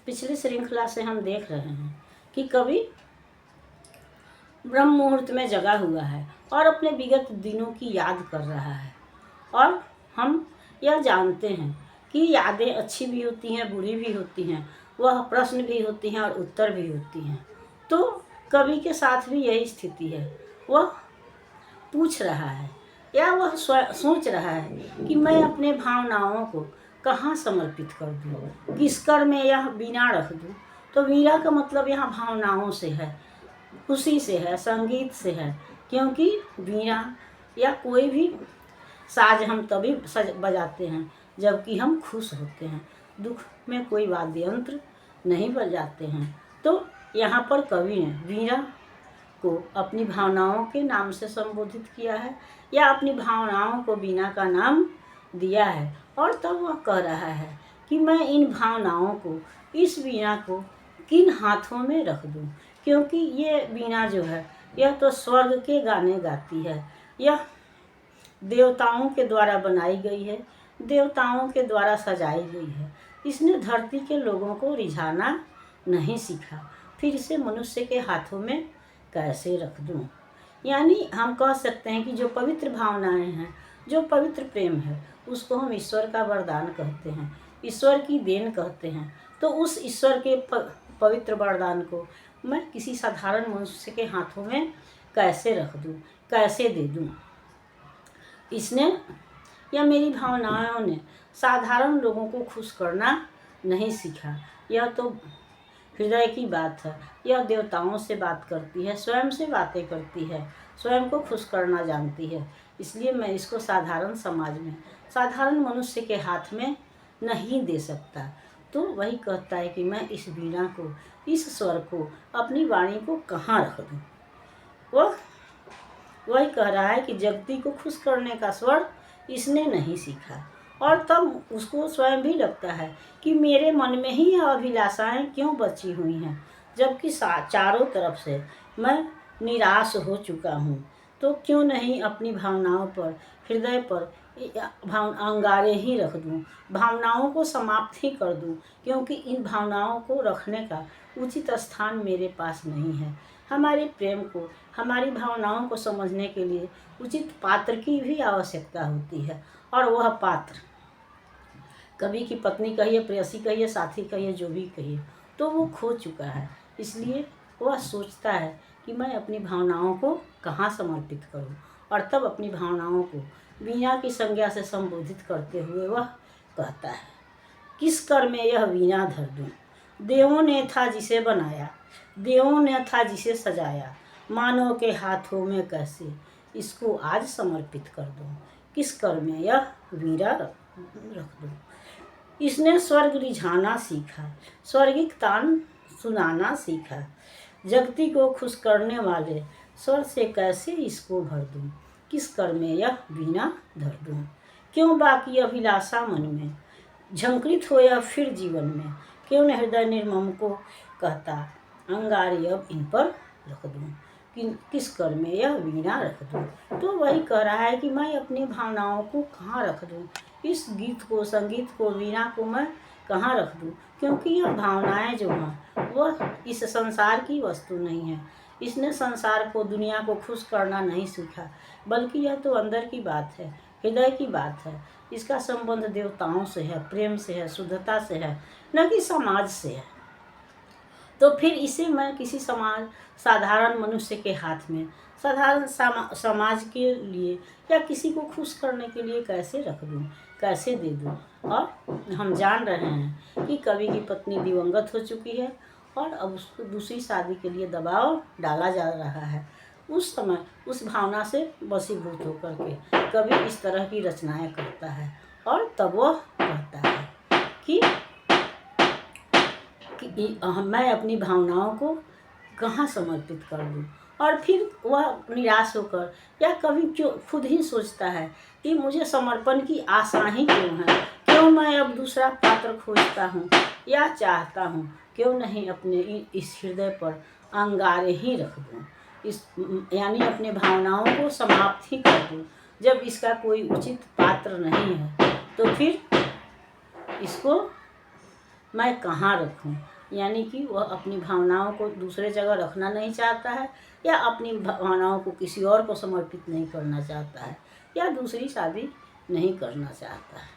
पिछली श्रृंखला से हम देख रहे हैं कि कवि ब्रह्म मुहूर्त में जगा हुआ है और अपने विगत दिनों की याद कर रहा है। और हम यह जानते हैं कि यादें अच्छी भी होती हैं, बुरी भी होती हैं, वह प्रश्न भी होती हैं और उत्तर भी होती हैं। तो कवि के साथ भी यही स्थिति है। वह पूछ रहा है या वह सोच रहा है कि मैं अपने भावनाओं को कहाँ समर्पित कर दूँ, किस कर में यह वीणा रख दूँ। तो वीणा का मतलब यहाँ भावनाओं से है, खुशी से है, संगीत से है। क्योंकि वीणा या कोई भी साज हम तभी बजाते हैं जबकि हम खुश होते हैं, दुख में कोई वाद्य यंत्र नहीं बजाते हैं। तो यहाँ पर कवि ने वीणा को अपनी भावनाओं के नाम से संबोधित किया है या अपनी भावनाओं को वीणा का नाम दिया है। और तब वह कह रहा है कि मैं इन भावनाओं को, इस वीणा को किन हाथों में रख दूं, क्योंकि ये वीणा जो है यह तो स्वर्ग के गाने गाती है। यह देवताओं के द्वारा बनाई गई है, देवताओं के द्वारा सजाई गई है। इसने धरती के लोगों को रिझाना नहीं सीखा, फिर इसे मनुष्य के हाथों में कैसे रख दूं। यानी हम कह सकते हैं कि जो पवित्र भावनाएं हैं, जो पवित्र प्रेम है, उसको हम ईश्वर का वरदान कहते हैं, ईश्वर की देन कहते हैं। तो उस ईश्वर के पवित्र वरदान को मैं किसी साधारण मनुष्य के हाथों में कैसे रख दूं, कैसे दे दूं। इसने या मेरी भावनाओं ने साधारण लोगों को खुश करना नहीं सीखा। यह तो हृदय की बात है, यह देवताओं से बात करती है, स्वयं से बातें करती है, स्वयं को खुश करना जानती है। इसलिए मैं इसको साधारण समाज में, साधारण मनुष्य के हाथ में नहीं दे सकता। तो वही कहता है कि मैं इस वीणा को, इस स्वर को, अपनी वाणी को कहाँ रख दूँ। वही कह रहा है कि जगती को खुश करने का स्वर इसने नहीं सीखा। और तब उसको स्वयं भी लगता है कि मेरे मन में ही यह अभिलाषाएं क्यों बची हुई हैं, जबकि चारों तरफ से मैं निराश हो चुका हूँ। तो क्यों नहीं अपनी भावनाओं पर, हृदय पर अंगारे ही रख दूँ, भावनाओं को समाप्त ही कर दूँ, क्योंकि इन भावनाओं को रखने का उचित स्थान मेरे पास नहीं है। हमारे प्रेम को, हमारी भावनाओं को समझने के लिए उचित पात्र की भी आवश्यकता होती है। और वह पात्र कवि की पत्नी कहिए, प्रेयसी कहिए, साथी कहिए, जो भी कहिए, तो वो खो चुका है। इसलिए वह सोचता है कि मैं अपनी भावनाओं को कहाँ समर्पित करूं। और तब अपनी भावनाओं को वीणा की संज्ञा से संबोधित करते हुए वह कहता है, किस कर में यह वीणा धर दूं, देवों ने था जिसे बनाया, देवों ने था जिसे सजाया, मानव के हाथों में कैसे इसको आज समर्पित कर दूं, किस कर में यह वीणा रख दूं। इसने स्वर्ग रिझाना सीखा, स्वर्गिक तान सुनाना सीखा, जगती को खुश करने वाले स्वर से कैसे इसको भर दूं, किस कर में यह वीणा धर दूं। क्यों बाकी अभिलाषा मन में झंकृत हो या फिर जीवन में, क्यों न हृदय निर्मम को कहता अंगारे अब इन पर रख दूं, किस कर में यह वीणा रख दूं। तो वही कह रहा है कि मैं अपनी भावनाओं को कहाँ रख दूं, इस गीत को, संगीत को, वीणा को मैं कहाँ रख दूं, क्योंकि यह भावनाएं जो हैं वह इस संसार की वस्तु नहीं है। इसने संसार को, दुनिया को खुश करना नहीं सीखा, बल्कि यह तो अंदर की बात है, हृदय की बात है। इसका संबंध देवताओं से है, प्रेम से है, शुद्धता से है, न कि समाज से है। तो फिर इसे मैं किसी साधारण मनुष्य के हाथ में, साधारण समाज के लिए या किसी को खुश करने के लिए कैसे रख दूं, कैसे दे दूं। और हम जान रहे हैं कि कवि की पत्नी दिवंगत हो चुकी है और अब उसको दूसरी शादी के लिए दबाव डाला जा रहा है। उस समय उस भावना से वशीभूत होकर के कवि इस तरह की रचनाएं करता है। और तब वह कहता है कि मैं अपनी भावनाओं को कहाँ समर्पित कर दूँ। और फिर वह निराश होकर या कभी क्यों खुद ही सोचता है कि मुझे समर्पण की आशा ही क्यों है, क्यों मैं अब दूसरा पात्र खोजता हूँ या चाहता हूँ, क्यों नहीं अपने इस हृदय पर अंगारे ही रख दूँ, इस यानी अपने भावनाओं को समाप्त ही कर दूँ। जब इसका कोई उचित पात्र नहीं है तो फिर इसको मैं कहाँ रखूं। यानी कि वह अपनी भावनाओं को दूसरे जगह रखना नहीं चाहता है, या अपनी भावनाओं को किसी और को समर्पित नहीं करना चाहता है, या दूसरी शादी नहीं करना चाहता है।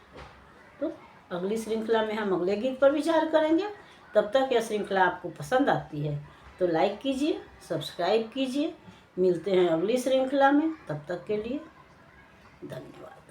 तो अगली श्रृंखला में हम अगले गीत पर विचार करेंगे। तब तक यह श्रृंखला आपको पसंद आती है तो लाइक कीजिए, सब्सक्राइब कीजिए। मिलते हैं अगली श्रृंखला में, तब तक के लिए धन्यवाद।